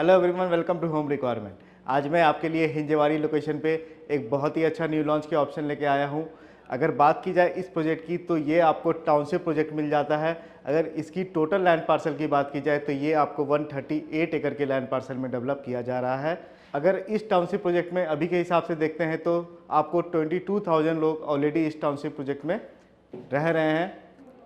Hello everyone, welcome to home requirement. आज मैं आपके लिए हिंजवाड़ी लोकेशन पे एक बहुत ही अच्छा न्यू लॉन्च के ऑप्शन लेके आया हूँ। अगर बात की जाए इस प्रोजेक्ट की तो ये आपको टाउनशिप प्रोजेक्ट मिल जाता है। अगर इसकी टोटल लैंड पार्सल की बात की जाए तो ये आपको 138 एकड़ के लैंड पार्सल में डेवलप किया जा रहा है। अगर इस टाउनशिप प्रोजेक्ट में अभी के हिसाब से देखते हैं तो आपको 22,000 लोग ऑलरेडी इस टाउनशिप प्रोजेक्ट में रह रहे हैं।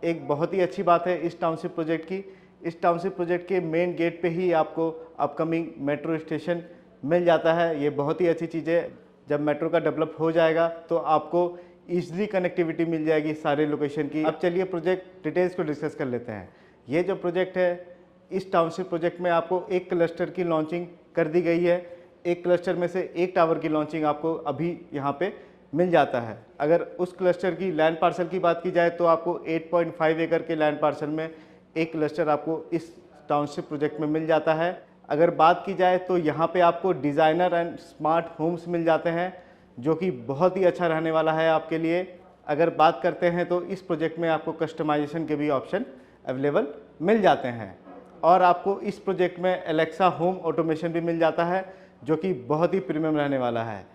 एक बहुत ही अच्छी बात है इस टाउनशिप प्रोजेक्ट की। इस टाउनशिप प्रोजेक्ट के मेन गेट पे ही आपको अपकमिंग मेट्रो स्टेशन मिल जाता है। ये बहुत ही अच्छी चीज़ है। जब मेट्रो का डेवलप हो जाएगा तो आपको ईजिली कनेक्टिविटी मिल जाएगी सारे लोकेशन की। अब चलिए प्रोजेक्ट डिटेल्स को डिस्कस कर लेते हैं। ये जो प्रोजेक्ट है, इस टाउनशिप प्रोजेक्ट में आपको एक क्लस्टर की लॉन्चिंग कर दी गई है। एक क्लस्टर में से एक टावर की लॉन्चिंग आपको अभी यहाँ पे मिल जाता है। अगर उस क्लस्टर की लैंड पार्सल की बात की जाए तो आपको 8.5 एकड़ के लैंड पार्सल में एक क्लस्टर आपको इस टाउनशिप प्रोजेक्ट में मिल जाता है। अगर बात की जाए तो यहाँ पे आपको डिज़ाइनर एंड स्मार्ट होम्स मिल जाते हैं, जो कि बहुत ही अच्छा रहने वाला है आपके लिए। अगर बात करते हैं तो इस प्रोजेक्ट में आपको कस्टमाइजेशन के भी ऑप्शन अवेलेबल मिल जाते हैं और आपको इस प्रोजेक्ट में एलेक्सा होम ऑटोमेशन भी मिल जाता है, जो कि बहुत ही प्रीमियम रहने वाला है।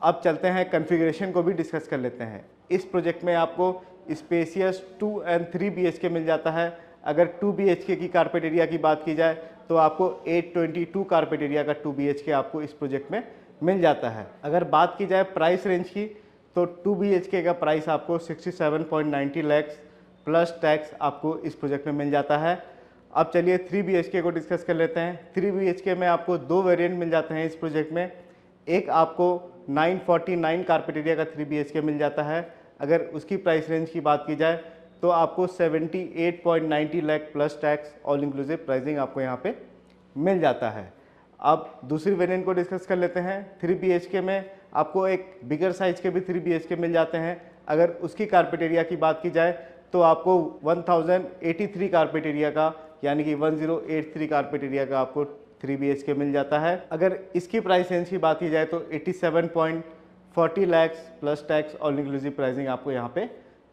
अब चलते हैं कॉन्फ़िगरेशन को भी डिस्कस कर लेते हैं। इस प्रोजेक्ट में आपको स्पेसियस 2 और 3 BHK मिल जाता है। अगर 2 BHK की कारपेट एरिया की बात की जाए तो आपको 822 कारपेट एरिया का 2 BHK आपको इस प्रोजेक्ट में मिल जाता है। अगर बात की जाए प्राइस रेंज की तो 2 BHK का प्राइस आपको 67.90 लाख प्लस टैक्स आपको इस प्रोजेक्ट में मिल जाता है। अब चलिए 3 BHK को डिस्कस कर लेते हैं। 3 BHK में आपको दो वेरिएंट मिल जाते हैं इस प्रोजेक्ट में। एक आपको 949 कारपेट एरिया का 3 BHK मिल जाता है। अगर उसकी प्राइस रेंज की बात की जाए तो आपको 78.90 lakh plus tax all inclusive pricing आपको यहाँ पे मिल जाता है। अब दूसरी वेरिएंट को डिस्कस कर लेते हैं। 3 BHK में आपको एक बिगर साइज के भी 3 BHK मिल जाते हैं। अगर उसकी कारपेट एरिया की बात की जाए तो आपको 1083 कारपेट एरिया का, यानी कि 1083 कारपेट एरिया का आपको 3 BHK मिल जाता है। अगर इसकी प्राइस रेंज की बात की जाए तो 87.40 lakh plus tax all inclusive pricing आपको यहाँ पे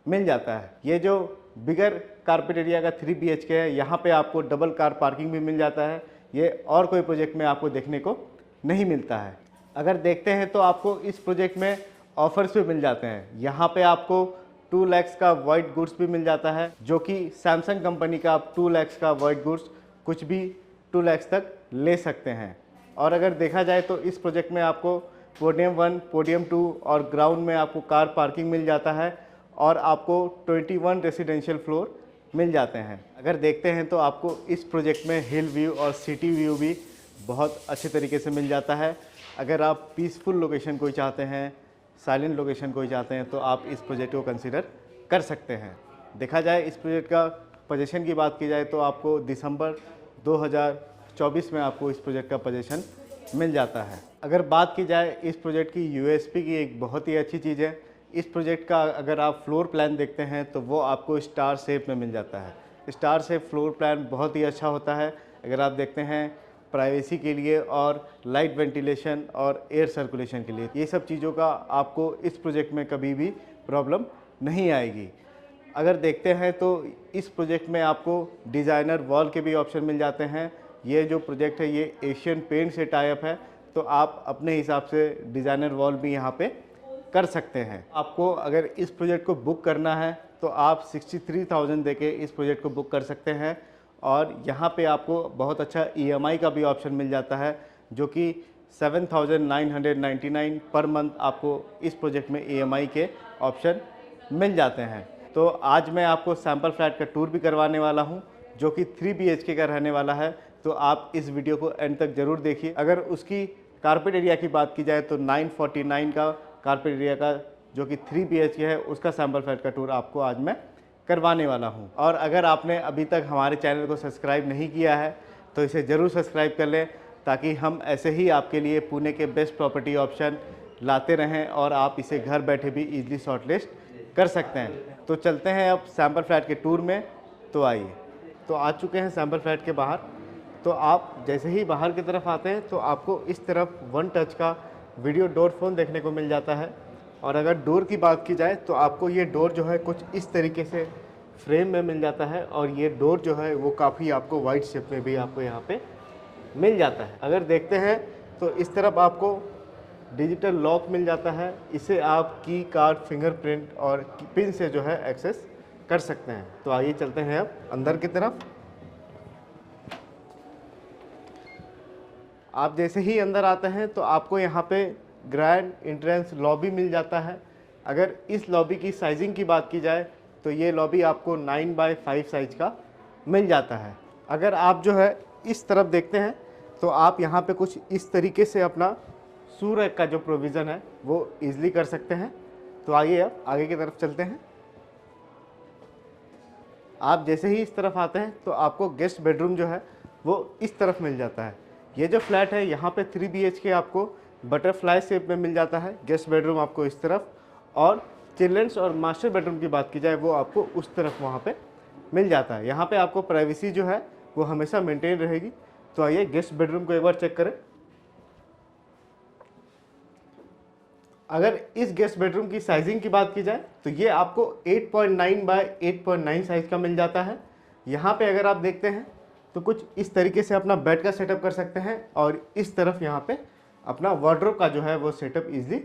मिल जाता है। ये जो बिगर कारपेट एरिया का 3 BHK है, यहाँ पे आपको डबल कार पार्किंग भी मिल जाता है। ये और कोई प्रोजेक्ट में आपको देखने को नहीं मिलता है। अगर देखते हैं तो आपको इस प्रोजेक्ट में ऑफर्स भी मिल जाते हैं। यहाँ पे आपको 2 लाख का वाइट गुड्स भी मिल जाता है, जो कि सैमसंग कंपनी का आप 2 लाख का वाइट गुड्स कुछ भी 2 लाख तक ले सकते हैं। और अगर देखा जाए तो इस प्रोजेक्ट में आपको पोडियम 1, पोडियम 2 और ग्राउंड में आपको कार पार्किंग मिल जाता है और आपको 21 रेसिडेंशियल फ्लोर मिल जाते हैं। अगर देखते हैं तो आपको इस प्रोजेक्ट में हिल व्यू और सिटी व्यू भी बहुत अच्छे तरीके से मिल जाता है। अगर आप पीसफुल लोकेशन कोई चाहते हैं, साइलेंट लोकेशन कोई चाहते हैं तो आप इस प्रोजेक्ट को कंसीडर कर सकते हैं। देखा जाए इस प्रोजेक्ट का पोजीशन की बात की जाए तो आपको दिसंबर 2024 में आपको इस प्रोजेक्ट का पोजीशन मिल जाता है। अगर बात की जाए इस प्रोजेक्ट की यूएसपी की, एक बहुत ही अच्छी चीज़ है इस प्रोजेक्ट का। अगर आप फ्लोर प्लान देखते हैं तो वो आपको स्टार शेप में मिल जाता है। स्टार शेप फ्लोर प्लान बहुत ही अच्छा होता है। अगर आप देखते हैं प्राइवेसी के लिए और लाइट वेंटिलेशन और एयर सर्कुलेशन के लिए, ये सब चीज़ों का आपको इस प्रोजेक्ट में कभी भी प्रॉब्लम नहीं आएगी। अगर देखते हैं तो इस प्रोजेक्ट में आपको डिज़ाइनर वॉल के भी ऑप्शन मिल जाते हैं। ये जो प्रोजेक्ट है ये एशियन पेंट से टाई अप है, तो आप अपने हिसाब से डिज़ाइनर वॉल भी यहाँ पे कर सकते हैं। आपको अगर इस प्रोजेक्ट को बुक करना है तो आप 63,000 देके इस प्रोजेक्ट को बुक कर सकते हैं और यहाँ पे आपको बहुत अच्छा EMI का भी ऑप्शन मिल जाता है, जो कि 7,999 पर मंथ आपको इस प्रोजेक्ट में EMI के ऑप्शन मिल जाते हैं। तो आज मैं आपको सैम्पल फ्लैट का टूर भी करवाने वाला हूँ, जो कि 3 BHK का रहने वाला है। तो आप इस वीडियो को एंड तक ज़रूर देखिए। अगर उसकी कारपेट एरिया की बात की जाए तो 949 का कारपेट एरिया का जो कि 3 BHK है, उसका सैम्पल फ्लैट का टूर आपको आज मैं करवाने वाला हूं। और अगर आपने अभी तक हमारे चैनल को सब्सक्राइब नहीं किया है तो इसे ज़रूर सब्सक्राइब कर लें, ताकि हम ऐसे ही आपके लिए पुणे के बेस्ट प्रॉपर्टी ऑप्शन लाते रहें और आप इसे घर बैठे भी ईजिली शॉर्टलिस्ट कर सकते हैं। तो चलते हैं अब सैम्पल फ्लैट के टूर में। तो आइए, तो आ चुके हैं सैम्पल फ्लैट के बाहर। तो आप जैसे ही बाहर की तरफ आते हैं तो आपको इस तरफ 1 टच का वीडियो डोर फ़ोन देखने को मिल जाता है। और अगर डोर की बात की जाए तो आपको ये डोर जो है कुछ इस तरीके से फ्रेम में मिल जाता है और ये डोर जो है वो काफ़ी आपको वाइड शेप में भी आपको यहाँ पे मिल जाता है। अगर देखते हैं तो इस तरफ आपको डिजिटल लॉक मिल जाता है, इसे आप की कार्ड, फिंगरप्रिंट और पिन से जो है एक्सेस कर सकते हैं। तो आइए चलते हैं अब अंदर की तरफ। आप जैसे ही अंदर आते हैं तो आपको यहाँ पे ग्रैंड एंट्रेंस लॉबी मिल जाता है। अगर इस लॉबी की साइजिंग की बात की जाए तो ये लॉबी आपको 9x5 साइज का मिल जाता है। अगर आप जो है इस तरफ देखते हैं तो आप यहाँ पे कुछ इस तरीके से अपना शू रैक का जो प्रोविज़न है वो ईज़िली कर सकते हैं। तो आइए अब आगे की तरफ चलते हैं। आप जैसे ही इस तरफ आते हैं तो आपको गेस्ट बेडरूम जो है वो इस तरफ मिल जाता है। ये जो फ्लैट है यहाँ पे 3 BHK आपको बटरफ्लाई शेप में मिल जाता है। गेस्ट बेडरूम आपको इस तरफ, और चिल्ड्रंस और मास्टर बेडरूम की बात की जाए वो आपको उस तरफ वहाँ पे मिल जाता है। यहाँ पे आपको प्राइवेसी जो है वो हमेशा मेंटेन रहेगी। तो आइए गेस्ट बेडरूम को एक बार चेक करें। अगर इस गेस्ट बेडरूम की साइजिंग की बात की जाए तो ये आपको 8.9 बाय 8.9 साइज का मिल जाता है। यहाँ पे अगर आप देखते हैं तो कुछ इस तरीके से अपना बेड का सेटअप कर सकते हैं, और इस तरफ यहाँ पे अपना वार्डरोब का जो है वो सेटअप इजीली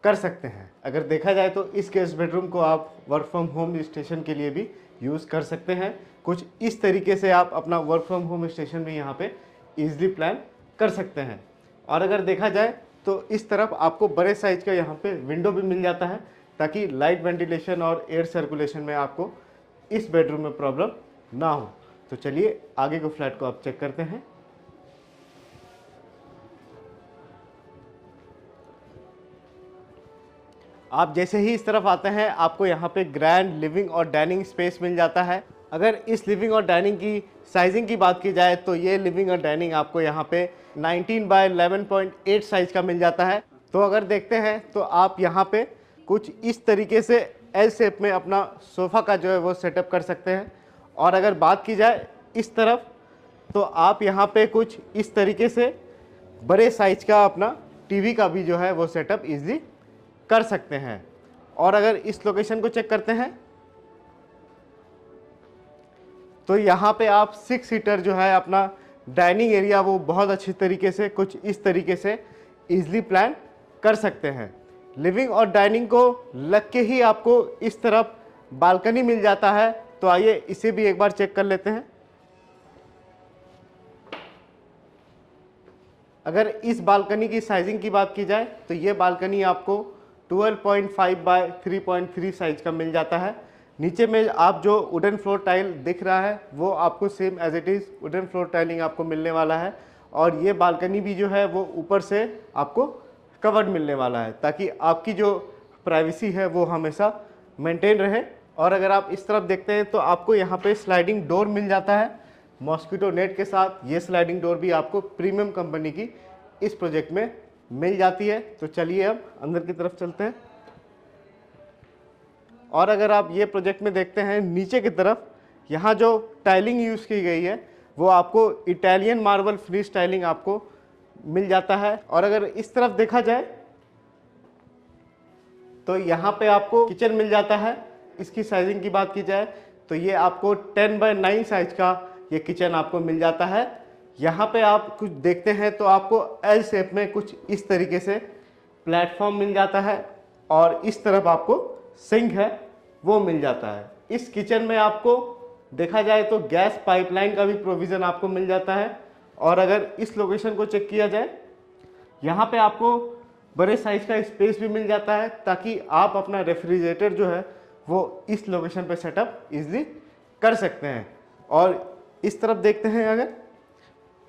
कर सकते हैं। अगर देखा जाए तो इस गेस्ट बेडरूम को आप वर्क फ्रॉम होम स्टेशन के लिए भी यूज़ कर सकते हैं। कुछ इस तरीके से आप अपना वर्क फ्रॉम होम स्टेशन भी यहाँ पे ईजिली प्लान कर सकते हैं। और अगर देखा जाए तो इस तरफ आपको बड़े साइज का यहाँ पे विंडो भी मिल जाता है, ताकि लाइट वेंटिलेशन और एयर सर्कुलेशन में आपको इस बेडरूम में प्रॉब्लम ना हो। तो चलिए आगे के फ्लैट को आप चेक करते हैं। आप जैसे ही इस तरफ आते हैं आपको यहाँ पे ग्रैंड लिविंग और डाइनिंग स्पेस मिल जाता है। अगर इस लिविंग और डाइनिंग की साइजिंग की बात की जाए तो ये लिविंग और डाइनिंग आपको यहाँ पे 19 बाय 11.8 साइज का मिल जाता है। तो अगर देखते हैं तो आप यहाँ पे कुछ इस तरीके से एल शेप में अपना सोफ़ा का जो है वो सेटअप कर सकते हैं। और अगर बात की जाए इस तरफ तो आप यहाँ पे कुछ इस तरीके से बड़े साइज का अपना टीवी का भी जो है वो सेटअप इजीली कर सकते हैं। और अगर इस लोकेशन को चेक करते हैं तो यहाँ पे आप 6 सीटर जो है अपना डाइनिंग एरिया वो बहुत अच्छी तरीके से कुछ इस तरीके से इजीली प्लान कर सकते हैं। लिविंग और डाइनिंग को लग के ही आपको इस तरफ बालकनी मिल जाता है। तो आइए इसे भी एक बार चेक कर लेते हैं। अगर इस बालकनी की साइजिंग की बात की जाए तो ये बालकनी आपको 12.5 बाय 3.3 साइज का मिल जाता है। नीचे में आप जो वुडन फ्लोर टाइल दिख रहा है वो आपको same as it is wooden floor tiling आपको मिलने वाला है। और ये बालकनी भी जो है वो ऊपर से आपको कवर्ड मिलने वाला है, ताकि आपकी जो प्राइवेसी है वो हमेशा मेंटेन रहे। और अगर आप इस तरफ देखते हैं तो आपको यहाँ पे स्लाइडिंग डोर मिल जाता है मॉस्किटो नेट के साथ। ये स्लाइडिंग डोर भी आपको प्रीमियम कंपनी की इस प्रोजेक्ट में मिल जाती है। तो चलिए अब अंदर की तरफ चलते हैं। और अगर आप ये प्रोजेक्ट में देखते हैं नीचे की तरफ यहाँ जो टाइलिंग यूज़ की गई है वो आपको इटालियन मार्बल फिनिश टाइलिंग आपको मिल जाता है। और अगर इस तरफ देखा जाए तो यहाँ पे आपको किचन मिल जाता है। इसकी साइजिंग की बात की जाए तो ये आपको 10 बाय 9 साइज का ये किचन आपको मिल जाता है। यहाँ पे आप कुछ देखते हैं तो आपको एल शेप में कुछ इस तरीके से प्लेटफॉर्म मिल जाता है, और इस तरफ आपको सिंक है वो मिल जाता है। इस किचन में आपको देखा जाए तो गैस पाइपलाइन का भी प्रोविज़न आपको मिल जाता है। और अगर इस लोकेशन को चेक किया जाए यहाँ पे आपको बड़े साइज का स्पेस भी मिल जाता है, ताकि आप अपना रेफ्रिजरेटर जो है वो इस लोकेशन पे सेटअप इजीली कर सकते हैं। और इस तरफ देखते हैं अगर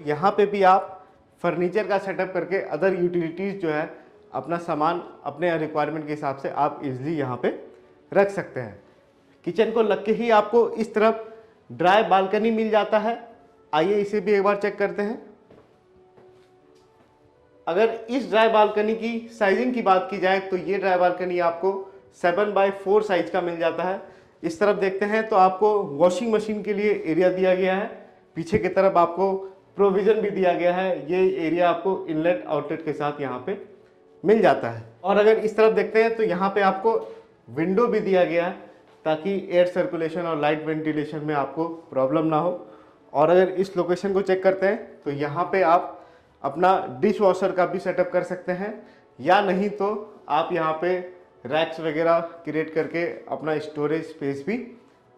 यहाँ पे भी आप फर्नीचर का सेटअप करके अदर यूटिलिटीज़ जो है अपना सामान अपने रिक्वायरमेंट के हिसाब से आप इजीली यहाँ पे रख सकते हैं। किचन को लग के ही आपको इस तरफ ड्राई बालकनी मिल जाता है। आइए इसे भी एक बार चेक करते हैं। अगर इस ड्राई बालकनी की साइजिंग की बात की जाए तो ये ड्राई बालकनी आपको 7 बाय 4 साइज का मिल जाता है। इस तरफ देखते हैं तो आपको वॉशिंग मशीन के लिए एरिया दिया गया है। पीछे की तरफ आपको प्रोविज़न भी दिया गया है। ये एरिया आपको इनलेट आउटलेट के साथ यहाँ पे मिल जाता है। और अगर इस तरफ देखते हैं तो यहाँ पे आपको विंडो भी दिया गया है, ताकि एयर सर्कुलेशन और लाइट वेंटिलेशन में आपको प्रॉब्लम ना हो। और अगर इस लोकेशन को चेक करते हैं तो यहाँ पे आप अपना डिश वॉशर का भी सेटअप कर सकते हैं, या नहीं तो आप यहाँ पे रैक्स वगैरह क्रिएट करके अपना स्टोरेज स्पेस भी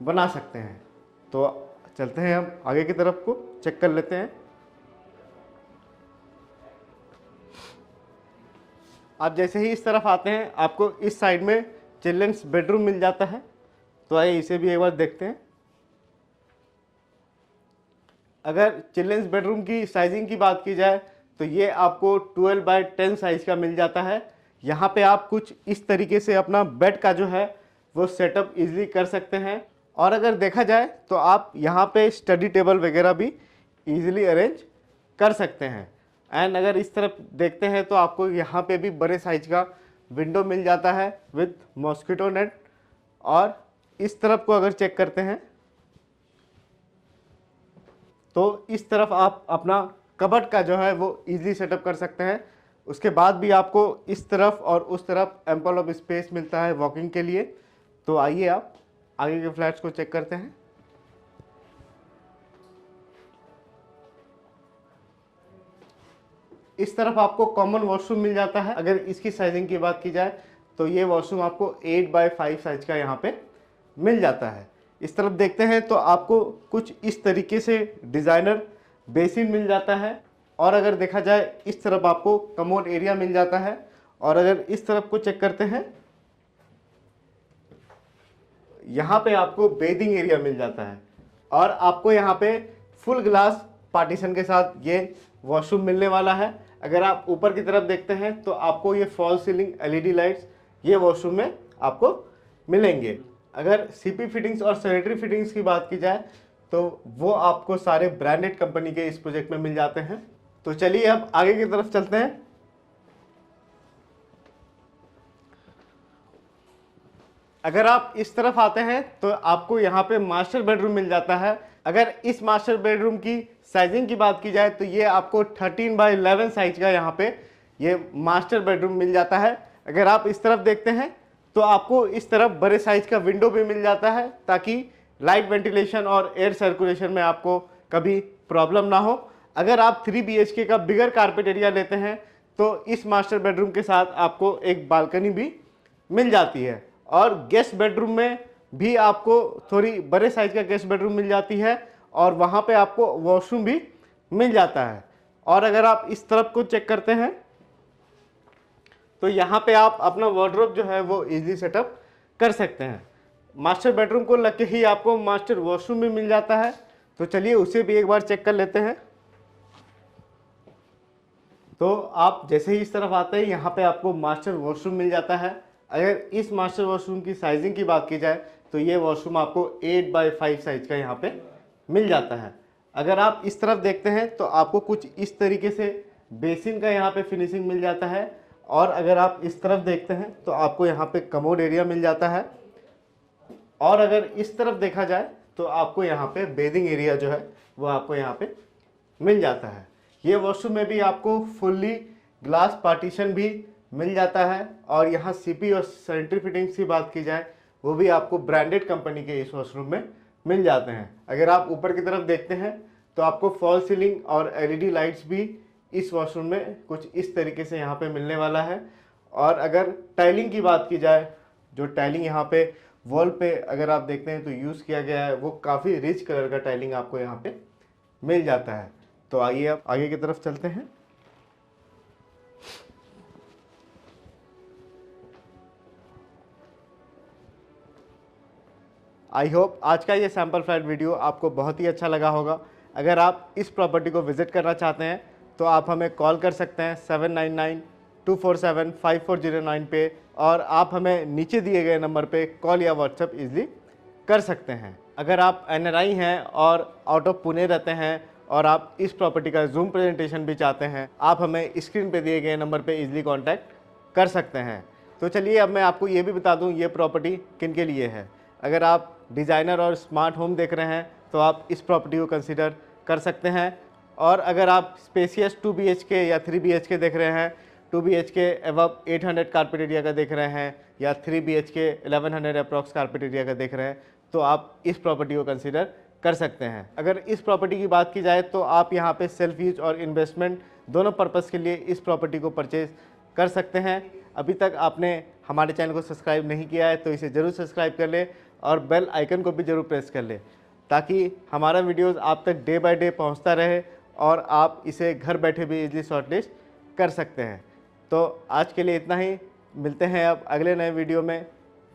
बना सकते हैं। तो चलते हैं हम आगे की तरफ को चेक कर लेते हैं। आप जैसे ही इस तरफ आते हैं आपको इस साइड में चिल्ड्रंस बेडरूम मिल जाता है। तो आइए इसे भी एक बार देखते हैं। अगर चिल्ड्रंस बेडरूम की साइजिंग की बात की जाए तो ये आपको 12 बाय 10 साइज का मिल जाता है। यहाँ पे आप कुछ इस तरीके से अपना बेड का जो है वो सेटअप इजीली कर सकते हैं। और अगर देखा जाए तो आप यहाँ पे स्टडी टेबल वगैरह भी इजीली अरेंज कर सकते हैं। एंड अगर इस तरफ देखते हैं तो आपको यहाँ पे भी बड़े साइज का विंडो मिल जाता है विथ मॉस्किटो नेट। और इस तरफ को अगर चेक करते हैं तो इस तरफ आप अपना कबर्ड का जो है वो इजीली सेटअप कर सकते हैं। उसके बाद भी आपको इस तरफ और उस तरफ एम्पल ऑफ स्पेस मिलता है वॉकिंग के लिए। तो आइए आप आगे के फ्लैट्स को चेक करते हैं। इस तरफ आपको कॉमन वॉशरूम मिल जाता है। अगर इसकी साइजिंग की बात की जाए तो ये वॉशरूम आपको 8 बाय 5 साइज का यहाँ पे मिल जाता है। इस तरफ देखते हैं तो आपको कुछ इस तरीके से डिज़ाइनर बेसिन मिल जाता है। और अगर देखा जाए इस तरफ आपको कमोड एरिया मिल जाता है। और अगर इस तरफ को चेक करते हैं यहाँ पे आपको बेदिंग एरिया मिल जाता है। और आपको यहाँ पे फुल ग्लास पार्टीशन के साथ ये वॉशरूम मिलने वाला है। अगर आप ऊपर की तरफ देखते हैं तो आपको ये फॉल सीलिंग एलईडी लाइट्स ये वॉशरूम में आपको मिलेंगे। अगर सीपी फिटिंग्स और सैनिटरी फिटिंग्स की बात की जाए तो वो आपको सारे ब्रांडेड कंपनी के इस प्रोजेक्ट में मिल जाते हैं। तो चलिए अब आगे की तरफ चलते हैं। अगर आप इस तरफ आते हैं तो आपको यहाँ पे मास्टर बेडरूम मिल जाता है। अगर इस मास्टर बेडरूम की साइजिंग की बात की जाए तो ये आपको 13 बाय 11 साइज का यहाँ पे ये मास्टर बेडरूम मिल जाता है। अगर आप इस तरफ देखते हैं तो आपको इस तरफ बड़े साइज का विंडो भी मिल जाता है ताकि लाइट वेंटिलेशन और एयर सर्कुलेशन में आपको कभी प्रॉब्लम ना हो। अगर आप 3 BHK का बिगर कारपेट एरिया लेते हैं तो इस मास्टर बेडरूम के साथ आपको एक बालकनी भी मिल जाती है। और गेस्ट बेडरूम में भी आपको थोड़ी बड़े साइज का गेस्ट बेडरूम मिल जाती है और वहाँ पे आपको वॉशरूम भी मिल जाता है। और अगर आप इस तरफ को चेक करते हैं तो यहाँ पे आप अपना वार्डरोब जो है वो इजीली सेटअप कर सकते हैं। मास्टर बेडरूम को लग के ही आपको मास्टर वॉशरूम भी मिल जाता है। तो चलिए उसे भी एक बार चेक कर लेते हैं। तो आप जैसे ही इस तरफ आते हैं यहाँ पे आपको मास्टर वॉशरूम मिल जाता है। अगर इस मास्टर वॉशरूम की साइजिंग की बात की जाए तो ये वॉशरूम आपको 8 बाय 5 साइज का यहाँ पे मिल जाता है। अगर आप इस तरफ देखते हैं तो आपको कुछ इस तरीके से बेसिन का यहाँ पे फिनिशिंग मिल जाता है। और अगर आप इस तरफ देखते हैं तो आपको यहाँ पे कमोड एरिया मिल जाता है। और अगर इस तरफ देखा जाए तो आपको यहाँ पे बेदिंग एरिया जो है वो आपको यहाँ पे मिल जाता है। ये वॉशरूम में भी आपको फुल्ली ग्लास पार्टीशन भी मिल जाता है। और यहाँ सीपी और सैनिटरी फिटिंग्स की बात की जाए वो भी आपको ब्रांडेड कंपनी के इस वॉशरूम में मिल जाते हैं। अगर आप ऊपर की तरफ देखते हैं तो आपको फॉल सीलिंग और एलईडी लाइट्स भी इस वॉशरूम में कुछ इस तरीके से यहाँ पे मिलने वाला है। और अगर टाइलिंग की बात की जाए, जो टाइलिंग यहाँ पे वॉल पे अगर आप देखते हैं तो यूज़ किया गया है वो काफ़ी रिच कलर का टाइलिंग आपको यहाँ पे मिल जाता है। तो आइए आप आगे की तरफ चलते हैं। आई होप आज का ये सैम्पल फ्लैट वीडियो आपको बहुत ही अच्छा लगा होगा। अगर आप इस प्रॉपर्टी को विजिट करना चाहते हैं तो आप हमें कॉल कर सकते हैं 7992475409 पे। और आप हमें नीचे दिए गए नंबर पे कॉल या व्हाट्सएप इजीली कर सकते हैं। अगर आप NRI हैं और आउट ऑफ पुणे रहते हैं और आप इस प्रॉपर्टी का जूम प्रेजेंटेशन भी चाहते हैं, आप हमें स्क्रीन पे दिए गए नंबर पे इजीली कांटेक्ट कर सकते हैं। तो चलिए अब मैं आपको ये भी बता दूं ये प्रॉपर्टी किन के लिए है। अगर आप डिज़ाइनर और स्मार्ट होम देख रहे हैं तो आप इस प्रॉपर्टी को कंसीडर कर सकते हैं। और अगर आप स्पेसियस 2 BHK या 3 BHK देख रहे हैं, 2 BHK एवब 800 कारपेट एरिया का देख रहे हैं या 3 BHK 1100 अप्रॉक्स कारपेट एरिया का देख रहे हैं तो आप इस प्रॉपर्टी को कंसीडर कर सकते हैं। अगर इस प्रॉपर्टी की बात की जाए तो आप यहाँ पे सेल्फ यूज और इन्वेस्टमेंट दोनों पर्पज़ के लिए इस प्रॉपर्टी को परचेज कर सकते हैं। अभी तक आपने हमारे चैनल को सब्सक्राइब नहीं किया है तो इसे ज़रूर सब्सक्राइब कर लें और बेल आइकन को भी ज़रूर प्रेस कर लें, ताकि हमारा वीडियोस आप तक डे बाय डे पहुंचता रहे और आप इसे घर बैठे भी इजीली शॉर्टलिस्ट कर सकते हैं। तो आज के लिए इतना ही, मिलते हैं अब अगले नए वीडियो में।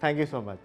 Thank you so much.